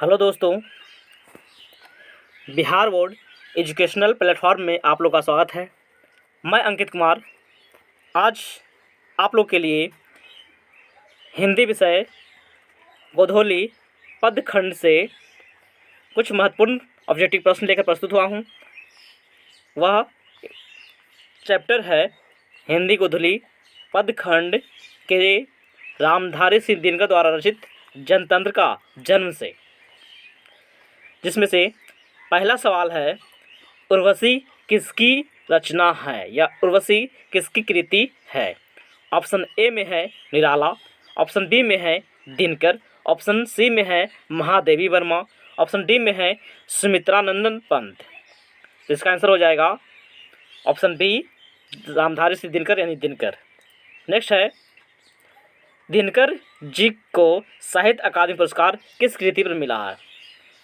Hello दोस्तों, Bihar board educational platform में आप लोग का स्वागत है। मैं अंकित कुमार आज आप लोग के लिए हिंदी विषय गोधोली पदखंड से कुछ महत्वपूर्ण ऑब्जेक्टिव प्रश्न लेकर प्रस्तुत हुआ हूँ। वह चैप्टर है हिंदी गोधोली पदखंड के रामधारी सिंह दिनकर द्वारा रचित जनतंत्र का जन्म से, जिसमें से पहला सवाल है उर्वशी किसकी रचना है या उर्वशी किसकी कृति है। ऑप्शन ए में है निराला, ऑप्शन बी में है दिनकर, ऑप्शन सी में है महादेवी वर्मा, ऑप्शन डी में है सुमित्रानंदन पंत। इसका आंसर हो जाएगा ऑप्शन बी रामधारी सिंह दिनकर यानी दिनकर। नेक्स्ट है दिनकर जी को साहित्य अकादमी पुरस्कार किस कृति पर मिला है।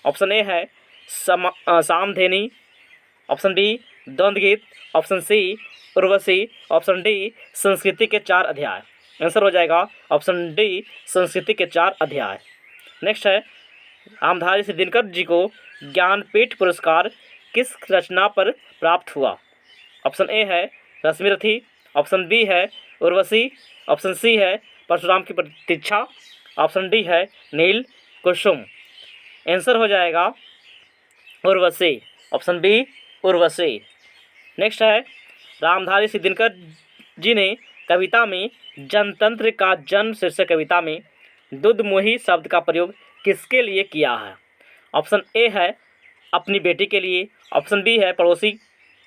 ऑप्शन ए है सामधेनी, ऑप्शन बी द्वंद्व गीत, option C Urvashi, option D संस्कृति के 4 अध्याय। आंसर हो जाएगा ऑप्शन डी संस्कृति के 4 अध्याय। नेक्स्ट है रामधारी सिंह दिनकर जी को ज्ञानपीठ पुरस्कार किस रचना पर प्राप्त हुआ। ऑप्शन ए है रश्मिरथी, ऑप्शन बी है उर्वशी, ऑप्शन सी है परशुराम की प्रतीक्षा, ऑप्शन डी है नील कुसुम। आंसर हो जाएगा Urvashi, option B Urvashi. Next है रामधारी सिंह दिनकर जी ने कविता में जनतंत्र का जन्म शीर्षक कविता में दुधमुही शब्द का प्रयोग किसके लिए किया है। ऑप्शन ए है अपनी बेटी के लिए, ऑप्शन बी है पड़ोसी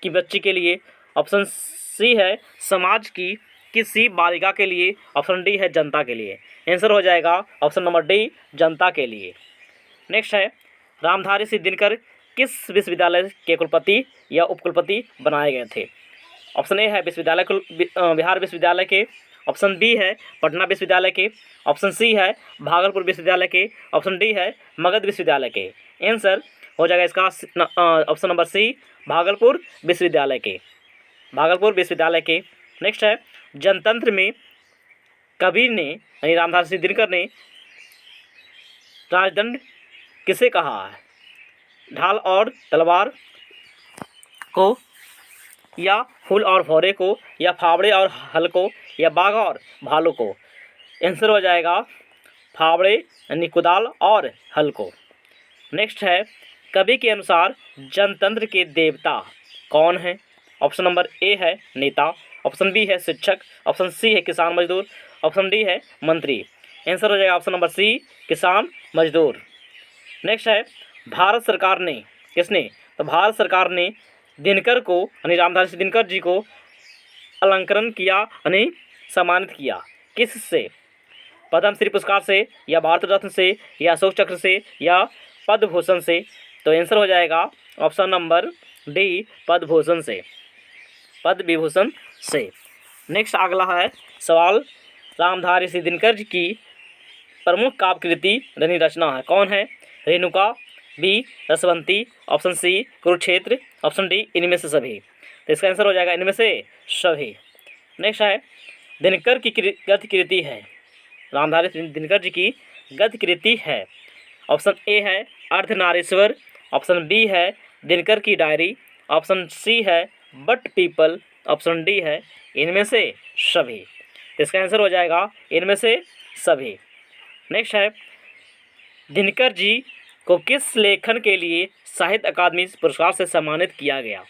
की बच्ची के लिए, ऑप्शन सी है समाज की किसी बालिका के लिए, ऑप्शन डी है जनता के लिए। आंसर हो जाएगा ऑप्शन नंबर डी जनता के लिए। नेक्स्ट है रामधारी सिंह दिनकर किस विश्वविद्यालय के कुलपति या उपकुलपति बनाए गए थे। ऑप्शन ए है बिहार विश्वविद्यालय के, ऑप्शन बी है पटना विश्वविद्यालय के, ऑप्शन सी है भागलपुर विश्वविद्यालय के, ऑप्शन डी है मगध विश्वविद्यालय के। आंसर हो जाएगा इसका ऑप्शन नंबर सी भागलपुर विश्वविद्यालय के, भागलपुर विश्वविद्यालय के। नेक्स्ट है जनतंत्र में कवि ने यानी रामधारी सिंह दिनकर ने राजदंड किसे कहा है। ढाल और तलवार को, या फूल और भौरे को, या फावड़े और हल को, या बाघ और भालू को। आंसर हो जाएगा फावड़े यानी कुदाल और हल को। नेक्स्ट है कवि के अनुसार जनतंत्र के देवता कौन हैं। ऑप्शन नंबर ए है नेता, ऑप्शन बी है शिक्षक, ऑप्शन सी है किसान मजदूर, ऑप्शन डी है मंत्री। आंसर हो जाएगा ऑप्शन नंबर सी किसान मजदूर। नेक्स्ट है भारत सरकार ने किसने, तो भारत सरकार ने दिनकर को यानी रामधारी सिंह दिनकर जी को अलंकरण किया यानी सम्मानित किया किससे। पद्मश्री पुरस्कार से, या भारत रत्न से, या अशोक चक्र से, या पद्म भूषण से। तो आंसर हो जाएगा option number D Padma Bhushan से, पद्म विभूषण से। नेक्स्ट अगला है सवाल रामधारी सिंह दिनकर जी की प्रमुख काव्य कृति यानी रचना है कौन है। Renuka, B Rasavanti, option C Kurukshetra, option D इनमें से सभी। तो इसका आंसर हो जाएगा इनमें से सभी। नेक्स्ट है दिनकर की गद्य कृति है, रामधारी सिंह दिनकर जी की गद्य कृति है। ऑप्शन ए है अर्धनारीश्वर, ऑप्शन बी है दिनकर की डायरी, ऑप्शन सी है बट पीपल, ऑप्शन डी है इनमें से सभी। इसका आंसर हो जाएगा इनमें से सभी। नेक्स्ट है दिनकर जी को किस लेखन के लिए साहित्य अकादमी पुरस्कार से सम्मानित किया गया।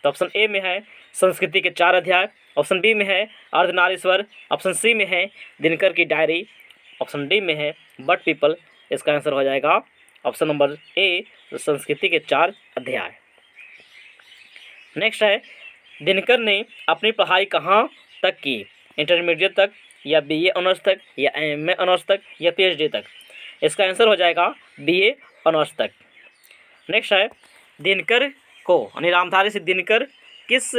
तो ऑप्शन ए में है संस्कृति के 4 अध्याय, ऑप्शन बी में है अर्धनारीश्वर, ऑप्शन सी में है दिनकर की डायरी, ऑप्शन डी में है बट पीपल। इसका आंसर हो जाएगा ऑप्शन नंबर ए संस्कृति के 4 अध्याय। नेक्स्ट है दिनकर ने अपनी पढ़ाई कहाँ तक की, इंटरमीडिएट तक, या बीए ऑनर्स तक, या एमए ऑनर्स तक, या पीएचडी तक। इसका आंसर हो जाएगा बीए ऑनर्स तक। नेक्स्ट है दिनकर को यानी रामधारी सिंह दिनकर किस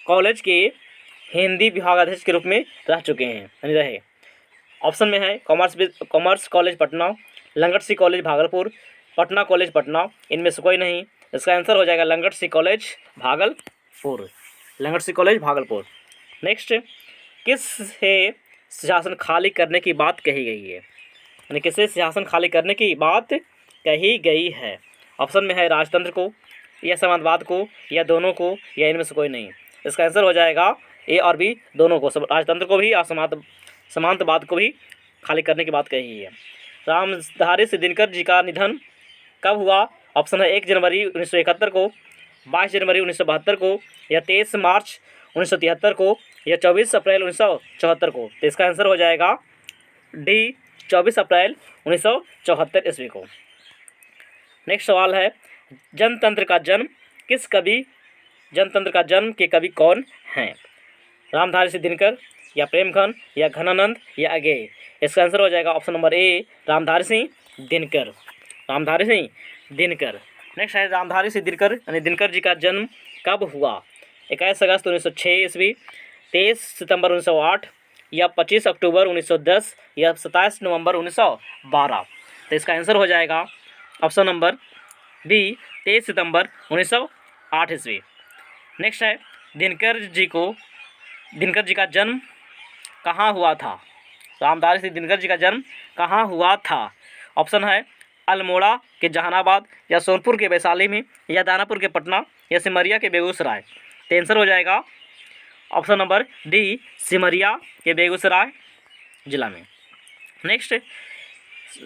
कॉलेज के हिंदी विभागाध्यक्ष के रूप में रह चुके हैं यानी रहे। ऑप्शन में है कॉमर्स कॉलेज पटना, लंगट सी कॉलेज भागलपुर, पटना कॉलेज पटना, इनमें से कोई नहीं। इसका आंसर हो जाएगा लंगट सी कॉलेज भागलपुर, लंगट सी कॉलेज भागलपुर। नेक्स्ट किस से शासन खाली करने की बात कही गई है, यानी किससे सिंहासन खाली करने की बात कही गई है। ऑप्शन में है राजतंत्र को, या समाजवाद को, या दोनों को, या इनमें से कोई नहीं। इसका आंसर हो जाएगा ए और बी दोनों को, राजतंत्र को भी और समांतवाद को भी खाली करने की बात कही है। रामधारी सिद्दीनकर जी का निधन कब हुआ? ऑप्शन है 1 जनवरी 1971 को, 22 जनवरी 1972 को, या 23 मार्च 1973 को, या 24 अप्रैल 1974 को। तो इसका आंसर हो जाएगा डी 24 अप्रैल 1974 ईस्वी को। नेक्स्ट सवाल है, जनतंत्र का जन्म के कवि कौन हैं? रामधारी सिंह दिनकर, या प्रेमचंद, या घनानंद, या अगेय। इसका आंसर हो जाएगा option number A Ramdhari Singh Dinkar. Next है, रामधारी सिंह दिनकर यानी दिनकर जी का जन्म कब हुआ? 21 अगस्त 1906 ईस्वी, 23 सितंबर 1908, या 25 अक्टूबर 1910, या 27 नवंबर 1912। तो इसका आंसर हो जाएगा ऑप्शन नंबर बी 23 सितंबर 1908 ईस्वी। नेक्स्ट है, दिनकर जी का जन्म कहाँ हुआ था? रामधारी सिंह दिनकर जी का जन्म कहाँ हुआ था? ऑप्शन है अल्मोड़ा के जहानाबाद, या सोनपुर के वैशाली में, या दानापुर के पटना, या सिमरिया के बेगूसराय। तो आंसर हो जाएगा ऑप्शन नंबर डी सिमरिया के बेगूसराय जिला में। नेक्स्ट,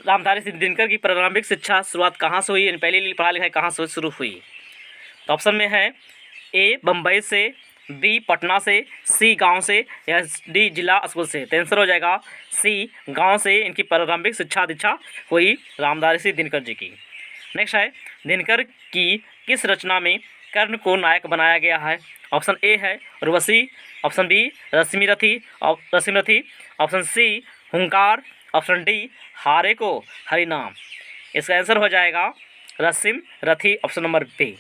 रामधारी सिंह दिनकर की प्रारंभिक शिक्षा शुरुआत कहाँ से हुई, पहली पढ़ाई लिखाई कहाँ से शुरू हुई? तो ऑप्शन में है ए बम्बई से, बी पटना से, सी गांव से, या डी जिला स्कूल से। तो आंसर हो जाएगा सी गांव से इनकी प्रारंभिक शिक्षा दीक्षा हुई रामधारी सिंह दिनकर जी की। नेक्स्ट है, दिनकर की किस रचना में कर्ण को नायक बनाया गया है? ऑप्शन ए है Urvashi, option B Rashmirathi, option C Hunkar, option D हारे को हरिनाम। इसका आंसर हो जाएगा Rashmirathi, option number B.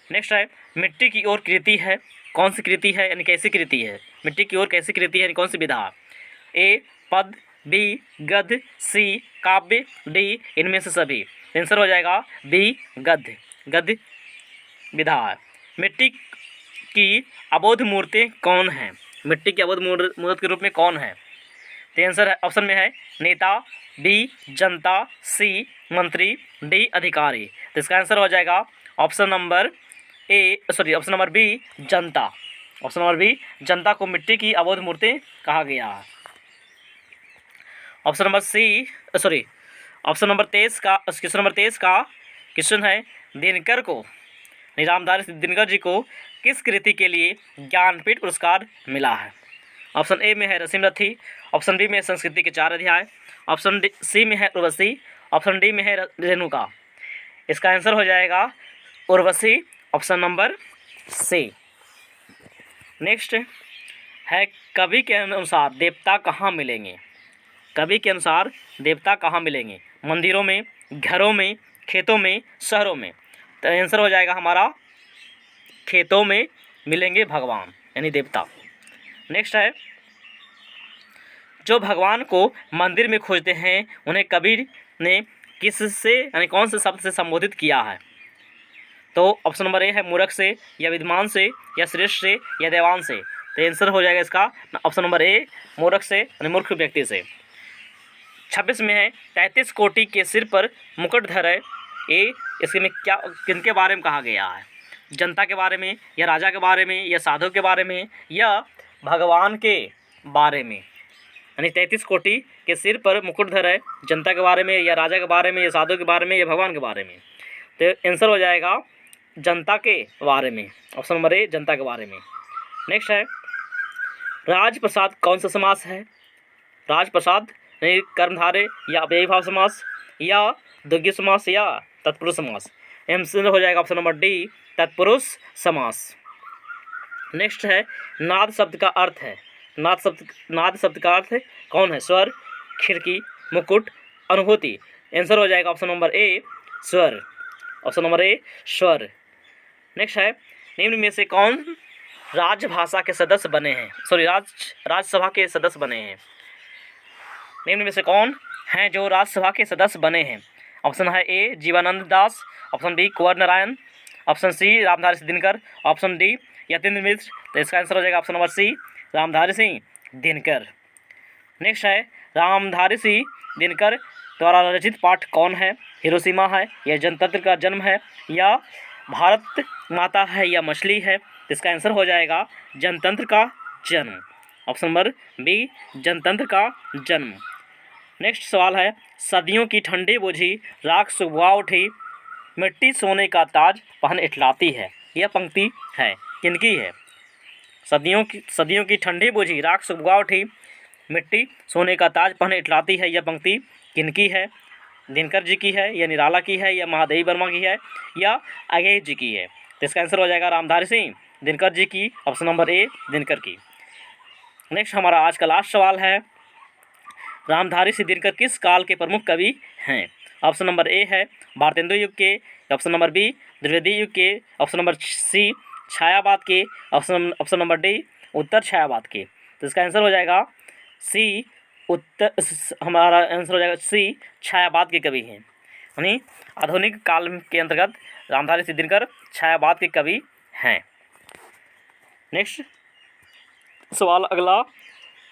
Next है, मिट्टी की ओर कृति है, कौन सी कृति है यानी कैसी कृति है? मिट्टी की ओर कैसी कृति है यानी कौन सी विधा? ए पद, बी गद्य, सी काव्य, डी इनमें से सभी। आंसर हो जाएगा बी गद्य विधा। मिट्टी की अबोध मूर्ति कौन है? मिट्टी की अबोध मूर्त के रूप में कौन है? तो आंसर है ऑप्शन में है नेता, बी जनता, सी मंत्री, डी अधिकारी। तो इसका आंसर हो जाएगा ऑप्शन नंबर बी जनता। ऑप्शन नंबर बी जनता को मिट्टी की अबोध मूर्ति कहा गया है। ऑप्शन नंबर 23 का क्वेश्चन है, दिनकर को रामधारी दिनकर जी को किस कृति के लिए ज्ञानपीठ पुरस्कार मिला है? ऑप्शन ए में है रश्मिरथी, ऑप्शन बी में संस्कृति के 4 अध्याय, ऑप्शन सी में है उर्वशी, ऑप्शन डी में है रेणुका। इसका आंसर हो जाएगा Urvashi, option number C. Next है, कवि के अनुसार देवता कहाँ मिलेंगे? कवि के अनुसार देवता कहाँ मिलेंगे? मंदिरों में, घरों में, खेतों में, शहरों में। तो आंसर हो जाएगा हमारा खेतों में मिलेंगे भगवान यानी देवता। नेक्स्ट है, जो भगवान को मंदिर में खोजते हैं उन्हें कबीर ने किससे यानी कौन से शब्द से संबोधित किया है? तो ऑप्शन नंबर ए है मूर्ख से, या विद्वान से, या श्रेष्ठ से, या देवान से। तो आंसर हो जाएगा इसका ऑप्शन नंबर ए मूर्ख से यानी मूर्ख व्यक्ति से। 26 में है, 33 कोटि के सिर पर मुकुटधर है। इसके में क्या किनके बारे में कहा गया है? जनता के बारे में, या राजा के बारे में, या साधु के बारे में, या भगवान के बारे में? यानी 33 कोटि के सिर पर मुकुटधर है, जनता के बारे में, या राजा के बारे में, या साधु के बारे में, या भगवान के बारे में। तो आंसर हो जाएगा जनता के बारे में, ऑप्शन नंबर ए जनता के बारे में। नेक्स्ट है, राजप्रसाद कौन सा समास है? राजप्रसाद यानी कर्मधारय, या अव्ययीभाव समास, या द्विगु समास, या तत्पुरुष समास। आंसर हो जाएगा ऑप्शन नंबर डी तत्पुरुष समास। नेक्स्ट है, नाद शब्द का अर्थ है। नाद शब्द का अर्थ कौन है? स्वर, खिड़की, मुकुट, अनुभूति। आंसर हो जाएगा ऑप्शन नंबर ए स्वर, ऑप्शन नंबर ए स्वर। नेक्स्ट है, निम्न में से कौन राजभाषा के सदस्य बने हैं? राज्यसभा के सदस्य बने हैं। निम्न में से कौन हैं जो राज्यसभा के सदस्य बने हैं? ऑप्शन है A Jivanand Das, option B Kunwar Narayan, option C Ramdhari Singh Dinkar, option D Yatindra Mishra. तो इसका आंसर हो जाएगा option number C Ramdhari Singh Dinkar. Next है, रामधारी सिंह दिनकर द्वारा रचित पाठ कौन है? हिरोशिमा है, या जनतंत्र का जन्म है, या भारत माता है, या मछली है? तो इसका आंसर हो जाएगा जनतंत्र का जन्म। ऑप्शन नंबर बी, जनतंत्र का जन्म। नेक्स्ट सवाल है, सदियों की ठंडी बुझी राख सुबह उठी, मिट्टी सोने का ताज पहन इठलाती है। यह पंक्ति है किनकी है? सदियों की ठंडी बुझी राख सुबह उठी, मिट्टी सोने का ताज पहन इठलाती है। यह पंक्ति किनकी है? दिनकर जी की है, या निराला की है, या महादेवी वर्मा की है, या अगेय जी की है? तो इसका आंसर हो जाएगा रामधारी सिंह दिनकर जी की। ऑप्शन नंबर ए, दिनकर की। नेक्स्ट हमारा आज का लास्ट सवाल है, रामधारी सिंह दिनकर किस काल के प्रमुख कवि हैं? ऑप्शन नंबर ए है भारतेंदु युग के, ऑप्शन नंबर बी द्विवेदी युग के, ऑप्शन नंबर सी छायावाद के, ऑप्शन नंबर डी उत्तर छायावाद के। तो इसका आंसर हो जाएगा सी, हमारा आंसर हो जाएगा सी, छायावाद के कवि हैं। यानी आधुनिक काल के अंतर्गत रामधारी सिंह दिनकर छायावाद के कवि हैं। नेक्स्ट सवाल अगला,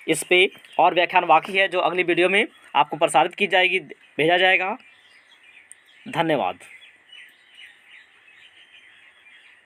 इस पे और व्याख्यान बाकी है जो अगली वीडियो में आपको प्रसारित की जाएगी, भेजा जाएगा। धन्यवाद।